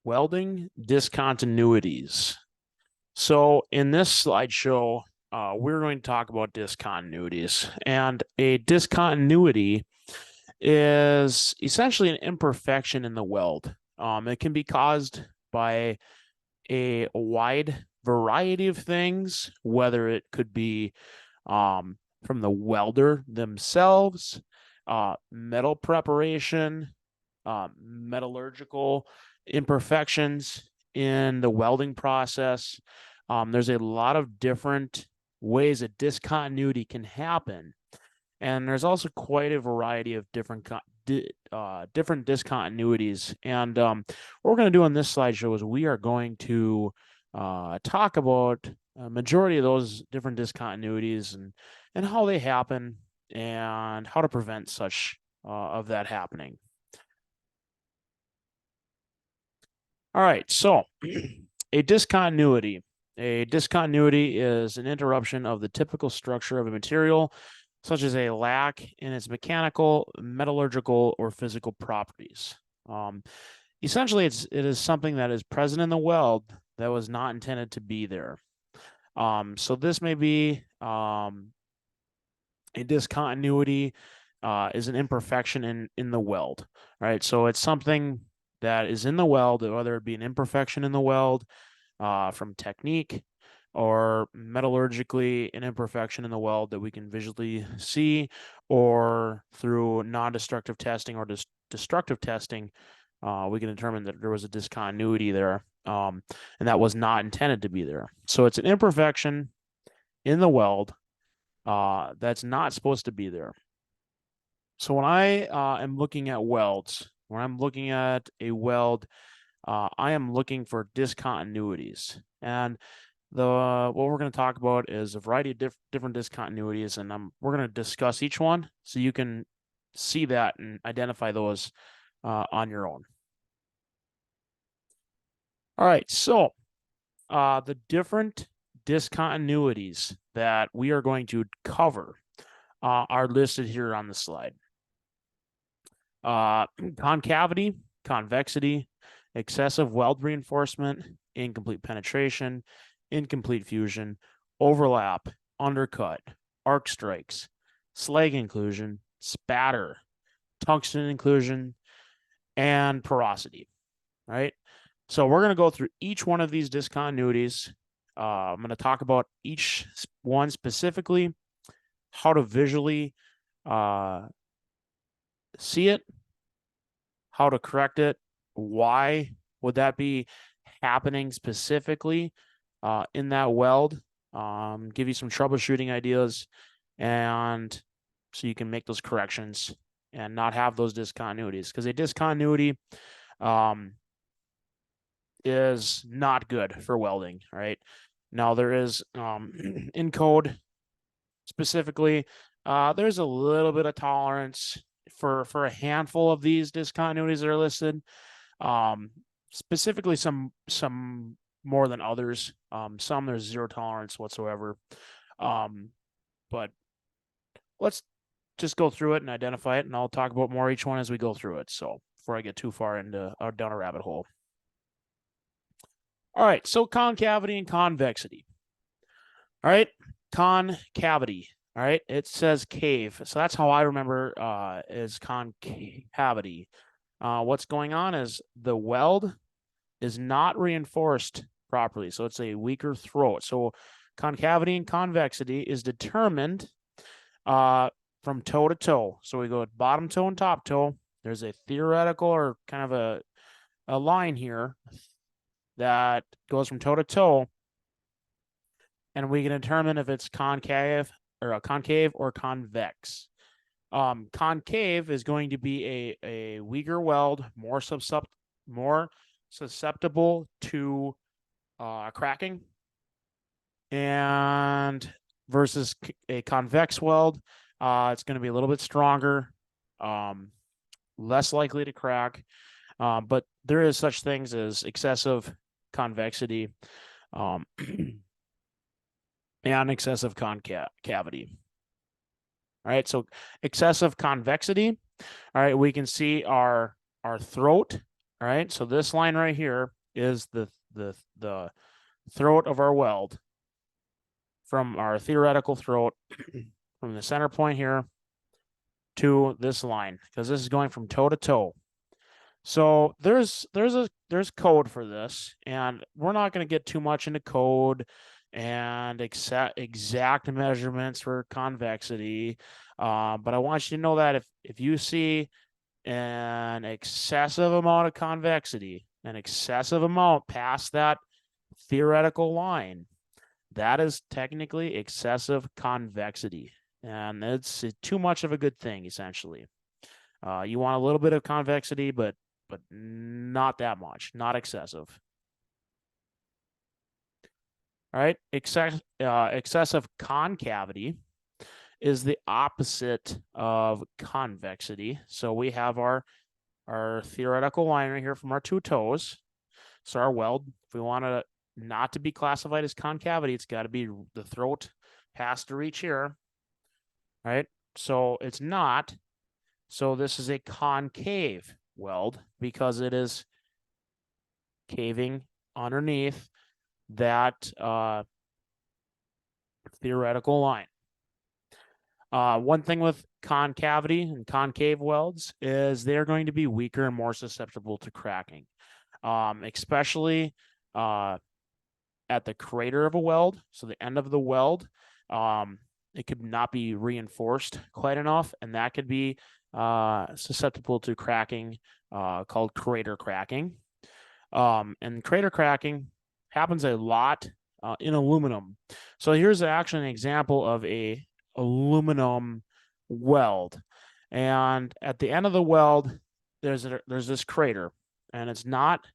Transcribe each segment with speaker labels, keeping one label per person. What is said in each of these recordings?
Speaker 1: Welding discontinuities. So in this slideshow, we're going to talk about discontinuities. And a discontinuity is essentially an imperfection in the weld. It can be caused by a wide variety of things, whether it could be from the welder themselves, metal preparation, metallurgical imperfections in the welding process. There's a lot of different ways a discontinuity can happen. And there's also quite a variety of different different discontinuities. And what we're going to do on this slideshow is we are going to talk about a majority of those different discontinuities and how they happen and how to prevent such of that happening. All right, so a discontinuity. A discontinuity is an interruption of the typical structure of a material, such as a lack in its mechanical, metallurgical, or physical properties. Essentially, it is something that is present in the weld that was not intended to be there. So this may be a discontinuity is an imperfection in the weld, right? So it's something that is in the weld, whether it be an imperfection in the weld from technique or metallurgically an imperfection in the weld that we can visually see, or through non-destructive testing or destructive testing, we can determine that there was a discontinuity there, and that was not intended to be there. So it's an imperfection in the weld that's not supposed to be there. So when I am looking at welds, when I'm looking at a weld, I am looking for discontinuities. And what we're going to talk about is a variety of different discontinuities, and we're going to discuss each one so you can see that and identify those on your own. All right, so the different discontinuities that we are going to cover are listed here on the slide. Concavity, convexity, excessive weld reinforcement, incomplete penetration, incomplete fusion, overlap, undercut, arc strikes, slag inclusion, spatter, tungsten inclusion, and porosity, right? So we're going to go through each one of these discontinuities. I'm going to talk about each one specifically, how to visually see it, how to correct it, why would that be happening specifically in that weld, give you some troubleshooting ideas, and so you can make those corrections and not have those discontinuities, because a discontinuity is not good for welding, right? Now there is in code specifically, there's a little bit of tolerance for a handful of these discontinuities that are listed. Specifically some more than others. Some there's zero tolerance whatsoever. But let's just go through it and identify it, and I'll talk about more each one as we go through it. So before I get too far into down a rabbit hole. All right, so concavity and convexity. All right, concavity. All right, it says cave, so that's how I remember is concavity. What's going on is the weld is not reinforced properly, so it's a weaker throat. So concavity and convexity is determined from toe to toe. So we go bottom toe and top toe. There's a theoretical or kind of a line here that goes from toe to toe, and we can determine if it's concave or convex. Concave is going to be a weaker weld, more susceptible to cracking, and versus a convex weld, it's going to be a little bit stronger, less likely to crack, but there is such things as excessive convexity and excessive concavity. All right, so excessive convexity. All right, we can see our throat, All right, so this line right here is the throat of our weld, from our theoretical throat, from the center point here to this line, because this is going from toe to toe. So there's code for this, and we're not going to get too much into code and exact measurements for convexity. But I want you to know that if you see an excessive amount of convexity, an excessive amount past that theoretical line, that is technically excessive convexity, and it's too much of a good thing, essentially. You want a little bit of convexity, but not that much, not excessive. All right, excessive concavity is the opposite of convexity. So we have our theoretical line right here from our two toes. So our weld, if we want to not to be classified as concavity, it's got to be the throat has to reach here, right? So it's not. So this is a concave weld because it is caving underneath that theoretical line. One thing with concavity and concave welds is they're going to be weaker and more susceptible to cracking, especially at the crater of a weld, so the end of the weld. It could not be reinforced quite enough, and that could be susceptible to cracking, called crater cracking. And crater cracking happens a lot in aluminum. So here's actually an example of a aluminum weld, and at the end of the weld, there's this crater, and it's not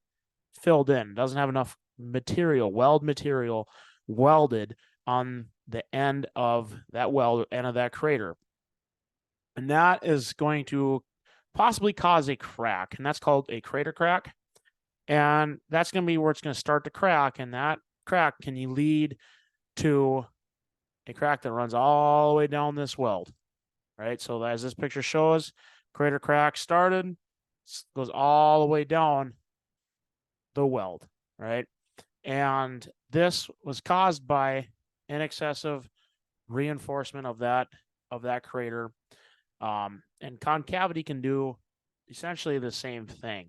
Speaker 1: filled in. It doesn't have enough material, weld material, welded on the end of that weld, end of that crater, and that is going to possibly cause a crack, and that's called a crater crack. And that's going to be where it's going to start to crack, and that crack can lead to a crack that runs all the way down this weld, right? So as this picture shows, crater crack started, goes all the way down the weld, right? And this was caused by an excessive reinforcement of that crater. And concavity can do essentially the same thing,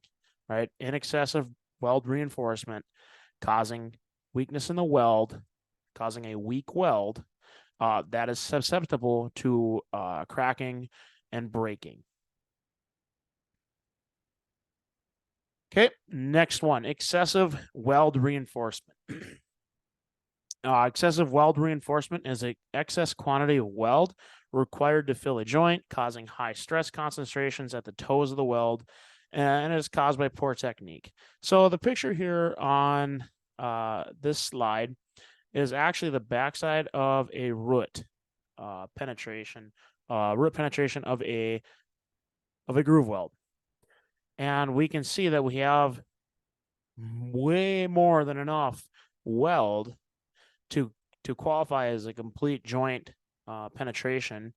Speaker 1: right? In excessive weld reinforcement causing weakness in the weld, causing a weak weld that is susceptible to cracking and breaking. Okay, next one, excessive weld reinforcement. Excessive weld reinforcement is an excess quantity of weld required to fill a joint, causing high stress concentrations at the toes of the weld, and it is caused by poor technique. So the picture here on this slide is actually the backside of a root penetration of a groove weld. And we can see that we have way more than enough weld to qualify as a complete joint penetration,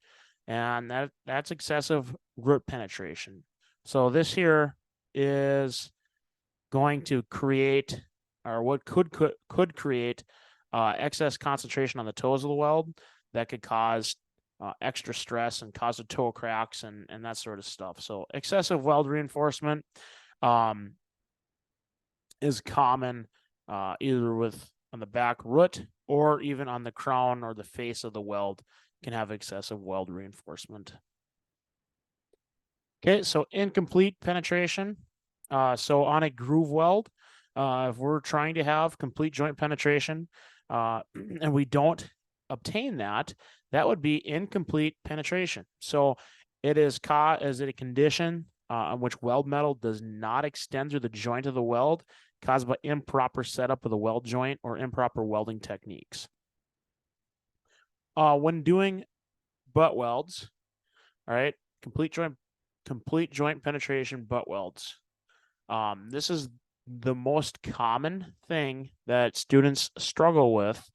Speaker 1: and that's excessive root penetration. So this here is going to create, or what could create, excess concentration on the toes of the weld that could cause extra stress and cause the toe cracks and that sort of stuff. So excessive weld reinforcement is common either on the back root or even on the crown or the face of the weld can have excessive weld reinforcement. Okay, so incomplete penetration. So on a groove weld, if we're trying to have complete joint penetration and we don't obtain that, that would be incomplete penetration. So it is a condition on which weld metal does not extend through the joint of the weld, caused by improper setup of the weld joint or improper welding techniques. When doing butt welds, all right, complete joint penetration butt welds. This is the most common thing that students struggle with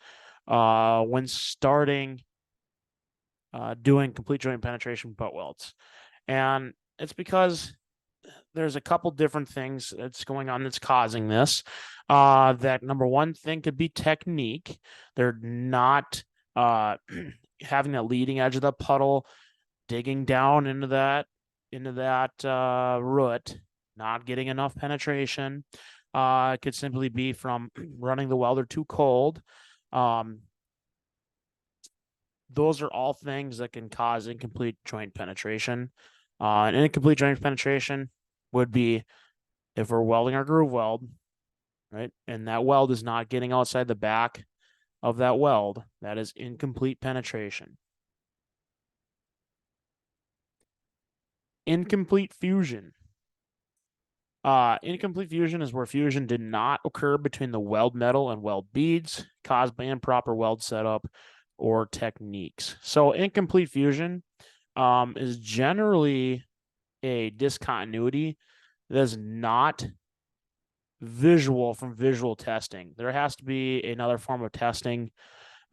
Speaker 1: when starting doing complete joint penetration butt welds. And it's because there's a couple different things that's going on that's causing this. That number one thing could be technique. They're not having that leading edge of the puddle, digging down into that root, not getting enough penetration. It could simply be from running the welder too cold. Those are all things that can cause incomplete joint penetration. And incomplete joint penetration would be if we're welding our groove weld, right? And that weld is not getting outside the back of that weld. That is incomplete penetration. Incomplete fusion. Incomplete fusion is where fusion did not occur between the weld metal and weld beads caused by improper weld setup or techniques. So incomplete fusion is generally a discontinuity that is not visual from visual testing. There has to be another form of testing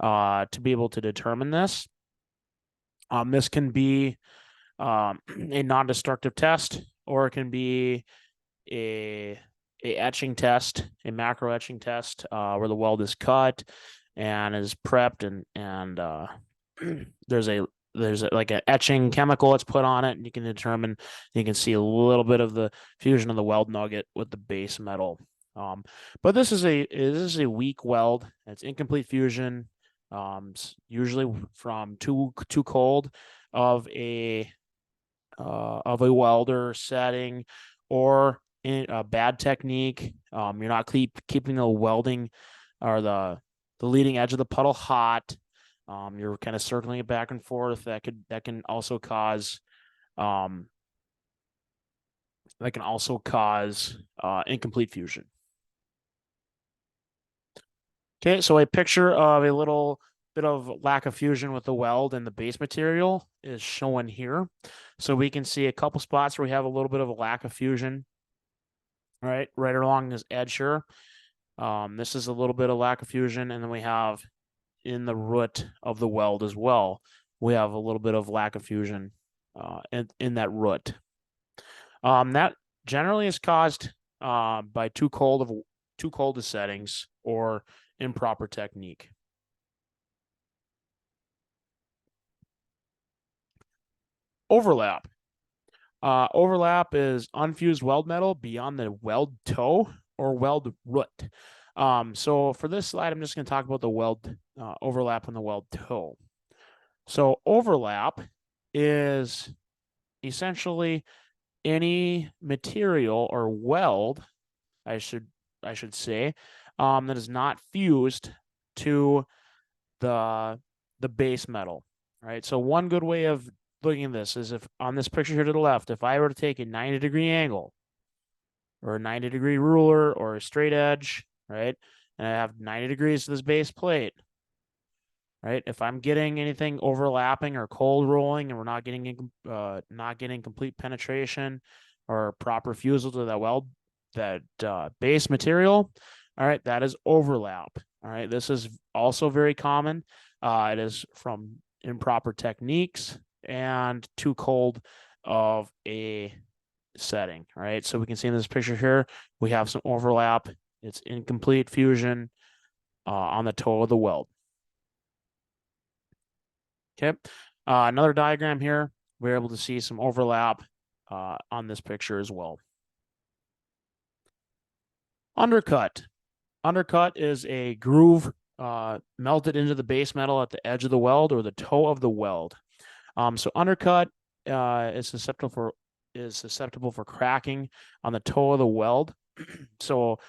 Speaker 1: to be able to determine this. This can be a non-destructive test, or it can be a etching test, a macro etching test, where the weld is cut and is prepped, and there's like an etching chemical that's put on it, and you can see a little bit of the fusion of the weld nugget with the base metal. But this is a weak weld. It's incomplete fusion. Usually from too cold of a welder setting, or in a bad technique. You're not keeping the welding or the leading edge of the puddle hot. You're kind of circling it back and forth. That can also cause incomplete fusion. Okay, so a picture of a little bit of lack of fusion with the weld and the base material is shown here. So we can see a couple spots where we have a little bit of a lack of fusion, right along this edge here. This is a little bit of lack of fusion, and then we have in the root of the weld as well, we have a little bit of lack of fusion in that root. That generally is caused by too cold of settings or improper technique. Overlap. Overlap is unfused weld metal beyond the weld toe or weld root. So for this slide, I'm just going to talk about the weld overlap on the weld toe. So overlap is essentially any material or weld, I should say, that is not fused to the base metal, right? So one good way of looking at this is, if on this picture here to the left, if I were to take a 90-degree angle or a 90-degree ruler or a straight edge, right, and I have 90 degrees to this base plate, right? If I'm getting anything overlapping or cold rolling, and we're not getting complete penetration or proper fusel to that weld, that base material, all right, that is overlap. All right, this is also very common. It is from improper techniques and too cold of a setting. All right, so we can see in this picture here, we have some overlap. It's incomplete fusion on the toe of the weld. Okay, another diagram here, we're able to see some overlap on this picture as well. Undercut. Undercut is a groove melted into the base metal at the edge of the weld or the toe of the weld. So undercut is susceptible for cracking on the toe of the weld. So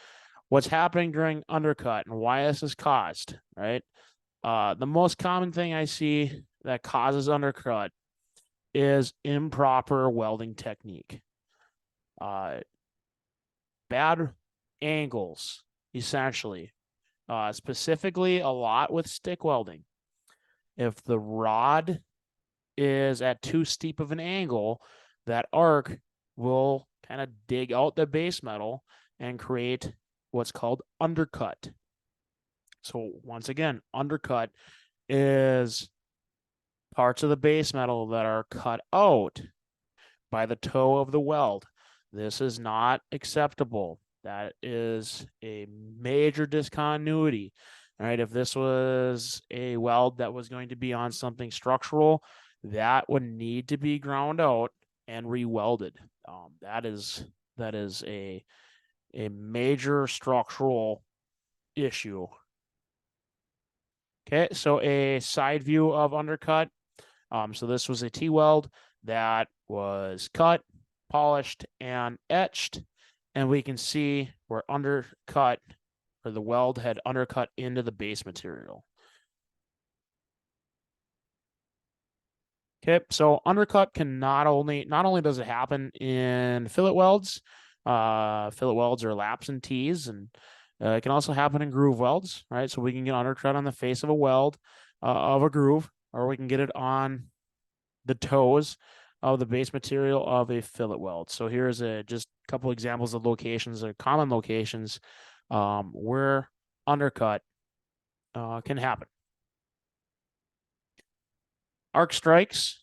Speaker 1: what's happening during undercut and why this is caused, right? The most common thing I see that causes undercut is improper welding technique. Bad angles, essentially. Specifically a lot with stick welding. If the rod is at too steep of an angle, that arc will kind of dig out the base metal and create what's called undercut. So once again, undercut is parts of the base metal that are cut out by the toe of the weld. This is not acceptable. That is a major discontinuity. All right, if this was a weld that was going to be on something structural, that would need to be ground out and rewelded. That is a major structural issue. Okay, so a side view of undercut. So this was a T-weld that was cut, polished, and etched. And we can see where undercut, or the weld had undercut into the base material. Okay, so undercut can not only does it happen in fillet welds, fillet welds are laps and tees, and it can also happen in groove welds, right? So we can get undercut on the face of a weld of a groove, or we can get it on the toes of the base material of a fillet weld. So here's just a couple examples of locations, or common locations where undercut can happen. Arc strikes.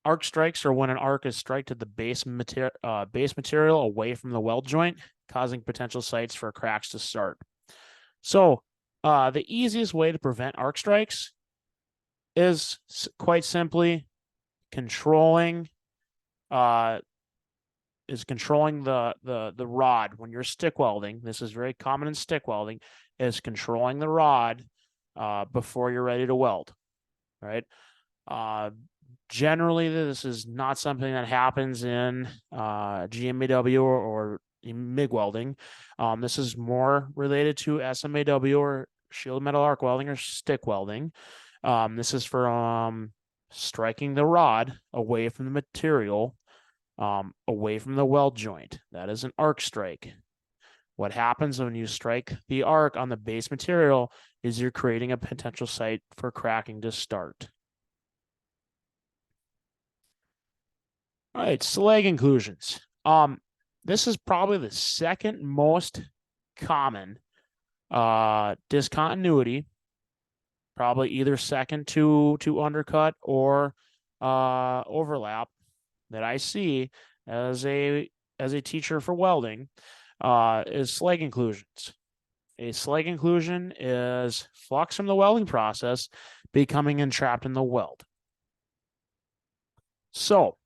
Speaker 1: Arc strikes are when an arc is struck to the base material away from the weld joint, causing potential sites for cracks to start. So the easiest way to prevent arc strikes is quite simply controlling the rod when you're stick welding. This is very common in stick welding, is controlling the rod before you're ready to weld, right? Generally, this is not something that happens in GMAW or MIG welding. This is more related to SMAW or shield metal arc welding or stick welding. This is for striking the rod away from the material, away from the weld joint. That is an arc strike. What happens when you strike the arc on the base material is you're creating a potential site for cracking to start. All right, slag inclusions. This is probably the second most common discontinuity, probably either second to undercut or overlap that I see as a teacher for welding is slag inclusions. A slag inclusion is flux from the welding process becoming entrapped in the weld. So,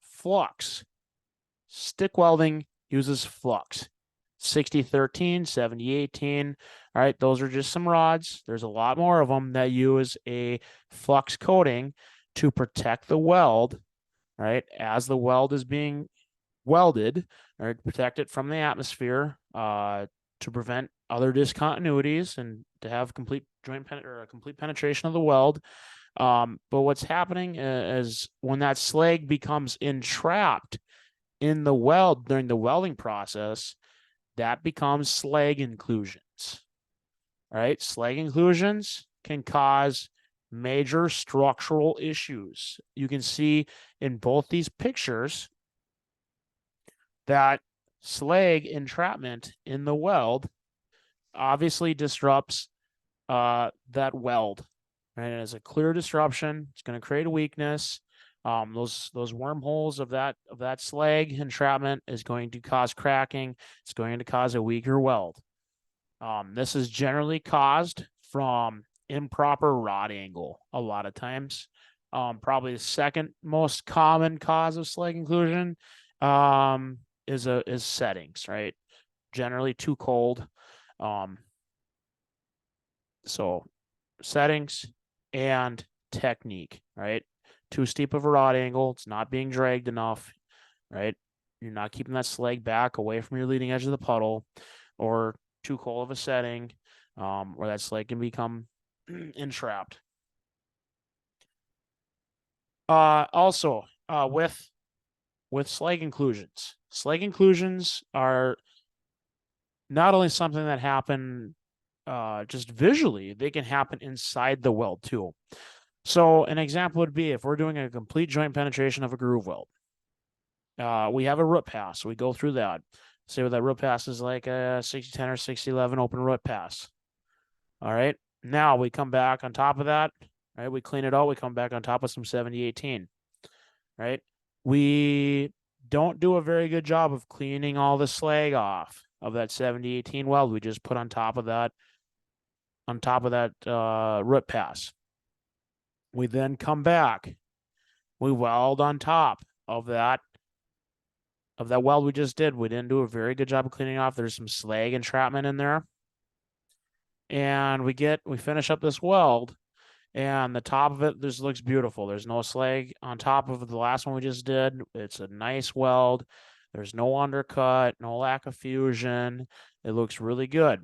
Speaker 1: flux. Stick welding uses flux. 6013, 7018. All right, those are just some rods. There's a lot more of them that use a flux coating to protect the weld, right? As the weld is being welded, or to protect it from the atmosphere, to prevent other discontinuities and to have complete complete penetration of the weld. But what's happening is when that slag becomes entrapped in the weld during the welding process, that becomes slag inclusions. Right? Slag inclusions can cause major structural issues. You can see in both these pictures that slag entrapment in the weld obviously disrupts that weld. Right? It is a clear disruption. It's going to create a weakness. Those wormholes of that slag entrapment is going to cause cracking. It's going to cause a weaker weld. This is generally caused from improper rod angle a lot of times. Probably the second most common cause of slag inclusion is settings, right? Generally too cold. So settings and technique, right? Too steep of a rod angle. It's not being dragged enough, right? You're not keeping that slag back away from your leading edge of the puddle, or too cold of a setting, where that slag can become entrapped. Also, with slag inclusions. Slag inclusions are not only something that happen just visually, they can happen inside the weld too. So an example would be if we're doing a complete joint penetration of a groove weld. We have a root pass. We go through that. Say that root pass is like a 6010 or 6011 open root pass. All right. Now we come back on top of that. Right. We clean it out. We come back on top of some 7018. Right. We don't do a very good job of cleaning all the slag off of that 7018 weld we just put on top of that root pass. We then come back, we weld on top of that weld we just did. We didn't do a very good job of cleaning off. There's some slag entrapment in there. And we finish up this weld, and the top of it just looks beautiful. There's no slag on top of the last one we just did. It's a nice weld. There's no undercut, no lack of fusion. It looks really good.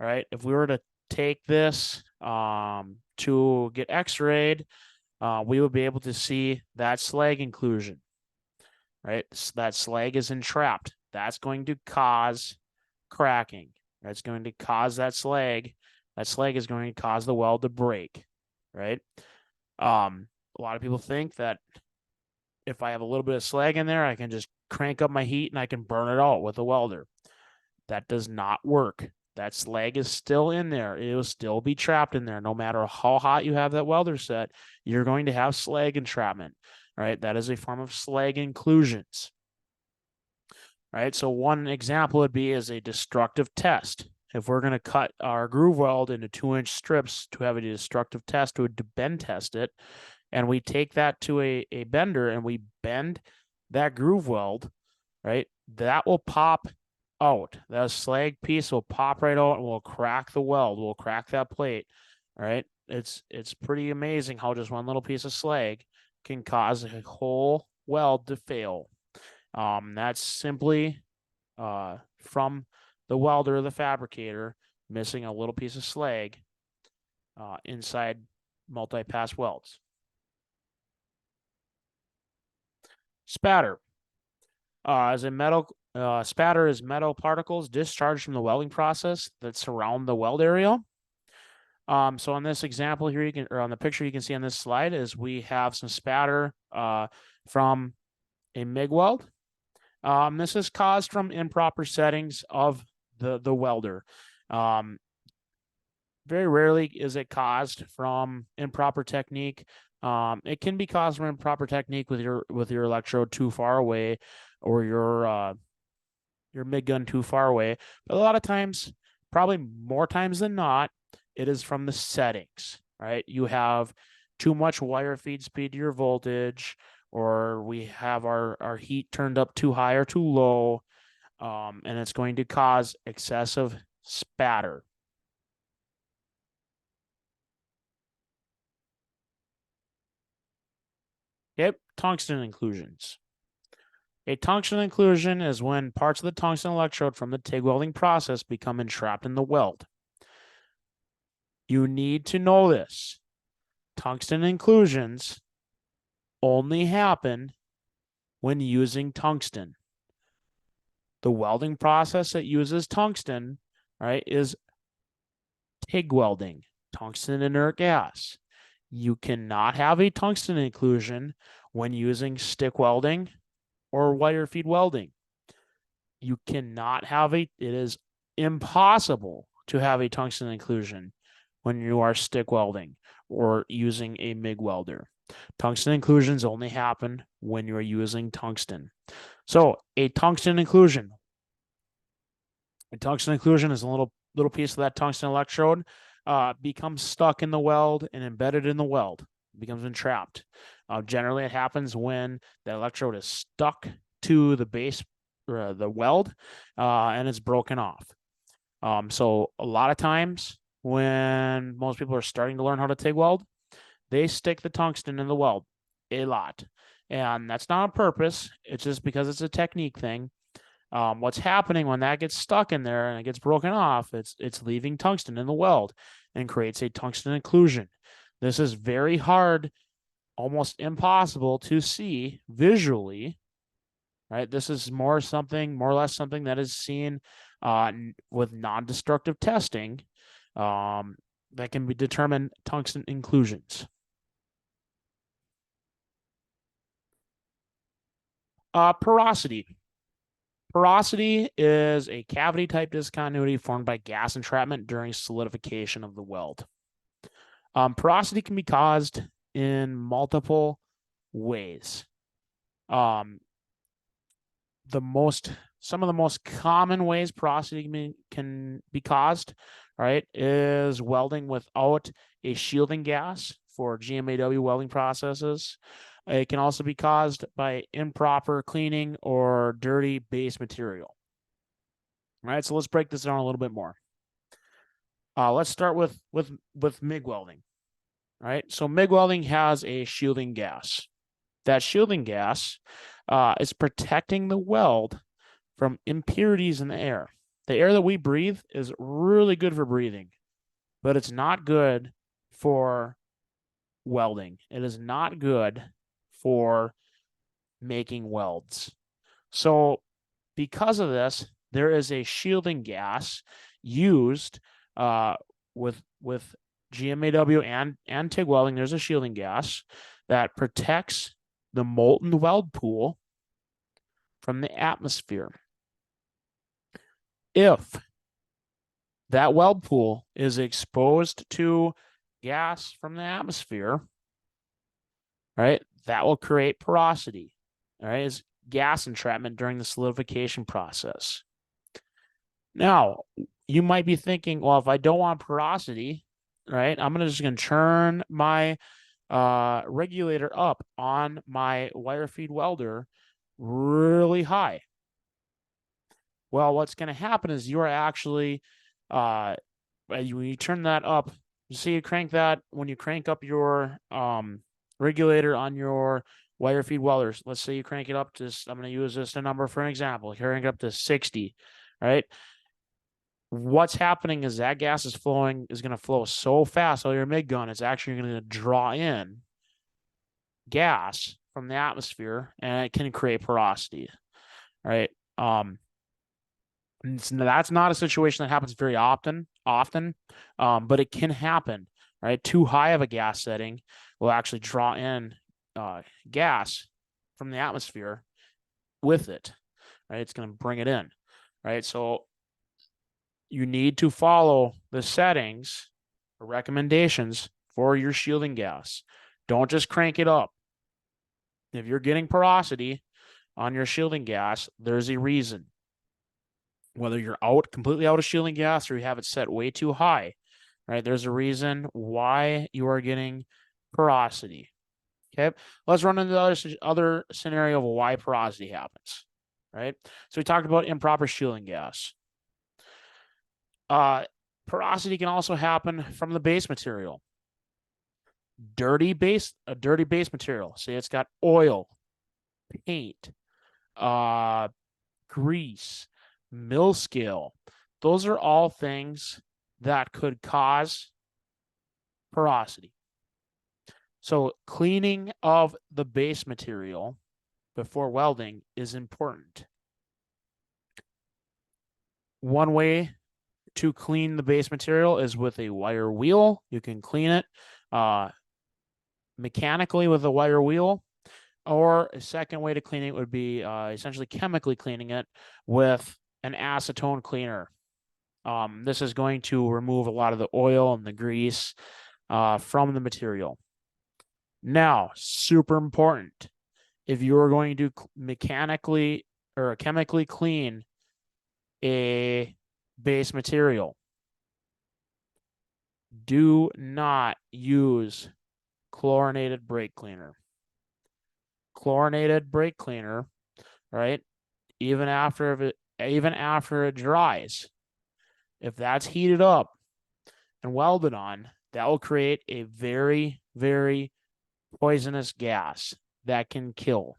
Speaker 1: All right. If we were to take this to get x-rayed, we would be able to see that slag inclusion. Right. That slag is entrapped. That's going to cause cracking. That's going to cause that slag. That slag is going to cause the weld to break. Right. A lot of people think that if I have a little bit of slag in there, I can just crank up my heat and I can burn it out with a welder. That does not work. That slag is still in there. It will still be trapped in there. No matter how hot you have that welder set, you're going to have slag entrapment. Right. That is a form of slag inclusions. Right. So one example would be as a destructive test. If we're going to cut our groove weld into 2-inch strips to have a destructive test, to bend test it, and we take that to a bender and we bend that groove weld, right, that will pop out. That slag piece will pop right out and will crack the weld. We'll crack that plate, right? It's pretty amazing how just one little piece of slag can cause a whole weld to fail. That's simply from the welder or the fabricator missing a little piece of slag inside multi-pass welds. Spatter. Spatter is metal particles discharged from the welding process that surround the weld area. So on this example here, or on the picture you can see on this slide, is we have some spatter from a MIG weld. This is caused from improper settings of the welder. Very rarely is it caused from improper technique. It can be caused from improper technique with your electrode too far away, or your MIG gun too far away. But a lot of times, probably more times than not, it is from the settings, right? You have too much wire feed speed to your voltage, or we have our heat turned up too high or too low, and it's going to cause excessive spatter. Yep, tungsten inclusions. A tungsten inclusion is when parts of the tungsten electrode from the TIG welding process become entrapped in the weld. You need to know this. Tungsten inclusions only happen when using tungsten. The welding process that uses tungsten, right, is TIG welding, tungsten inert gas. You cannot have a tungsten inclusion when using stick welding or wire feed welding. You cannot have it is impossible to have a tungsten inclusion when you are stick welding or using a MIG welder. Tungsten inclusions only happen when you're using tungsten. So a tungsten inclusion is a little piece of that tungsten electrode becomes stuck in the weld and embedded in the weld. It becomes entrapped. Generally, it happens when the electrode is stuck to the base, the weld, and it's broken off. So a lot of times when most people are starting to learn how to TIG weld, they stick the tungsten in the weld a lot. And that's not on purpose. It's just because it's a technique thing. What's happening when that gets stuck in there and it gets broken off, it's leaving tungsten in the weld and creates a tungsten inclusion. This is very hard, almost impossible to see visually, right? This is more or less something that is seen with non-destructive testing that can be determined tungsten inclusions. Porosity. Porosity is a cavity-type discontinuity formed by gas entrapment during solidification of the weld. Porosity can be caused in multiple ways. some of the most common ways porosity can be caused, right, is welding without a shielding gas for GMAW welding processes. It can also be caused by improper cleaning or dirty base material. All right, so let's break this down a little bit more. Let's start with MIG welding. All right, so MIG welding has a shielding gas. That shielding gas is protecting the weld from impurities in the air. The air that we breathe is really good for breathing, but it's not good for welding. It is not good for making welds. So because of this, there is a shielding gas used with GMAW and TIG welding. There's a shielding gas that protects the molten weld pool from the atmosphere. If that weld pool is exposed to gas from the atmosphere, right, that will create porosity, all right, is gas entrapment during the solidification process. Now, you might be thinking, well, if I don't want porosity, right, I'm just going to turn my regulator up on my wire feed welder really high. Well, what's going to happen is you are actually, when you turn that up, you see you crank that, when you crank up your regulator on your wire feed welders, let's say you crank it up to, I'm going to use this a number for an example, crank it up to 60, right? What's happening is that gas is going to flow so fast out of your MIG gun, it's actually going to draw in gas from the atmosphere, and it can create porosity, right? That's not a situation that happens very often, but it can happen, right? Too high of a gas setting will actually draw in gas from the atmosphere with it, right? It's going to bring it in, right? So you need to follow the settings or recommendations for your shielding gas. Don't just crank it up. If you're getting porosity on your shielding gas, there's a reason. Whether you're completely out of shielding gas or you have it set way too high, right? There's a reason why you are getting porosity. Okay, let's run into the other scenario of why porosity happens, right? So we talked about improper shielding gas. Porosity can also happen from the base material. Dirty base material. Say it's got oil, paint, grease, mill scale. Those are all things that could cause porosity. So cleaning of the base material before welding is important. One way to clean the base material is with a wire wheel. You can clean it mechanically with a wire wheel, or a second way to clean it would be essentially chemically cleaning it with an acetone cleaner. This is going to remove a lot of the oil and the grease from the material. Now, super important, if you are going to mechanically or chemically clean a base material, do not use chlorinated brake cleaner. Chlorinated brake cleaner, right? Even after it dries, if that's heated up and welded on, that will create a very, very poisonous gas that can kill.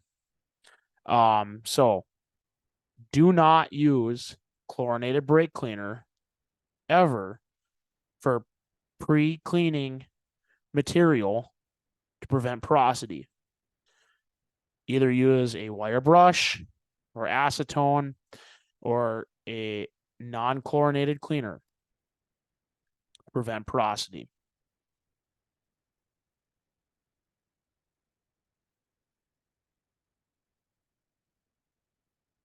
Speaker 1: So do not use chlorinated brake cleaner ever for pre-cleaning material to prevent porosity. Either use a wire brush or acetone or a non-chlorinated cleaner to prevent porosity.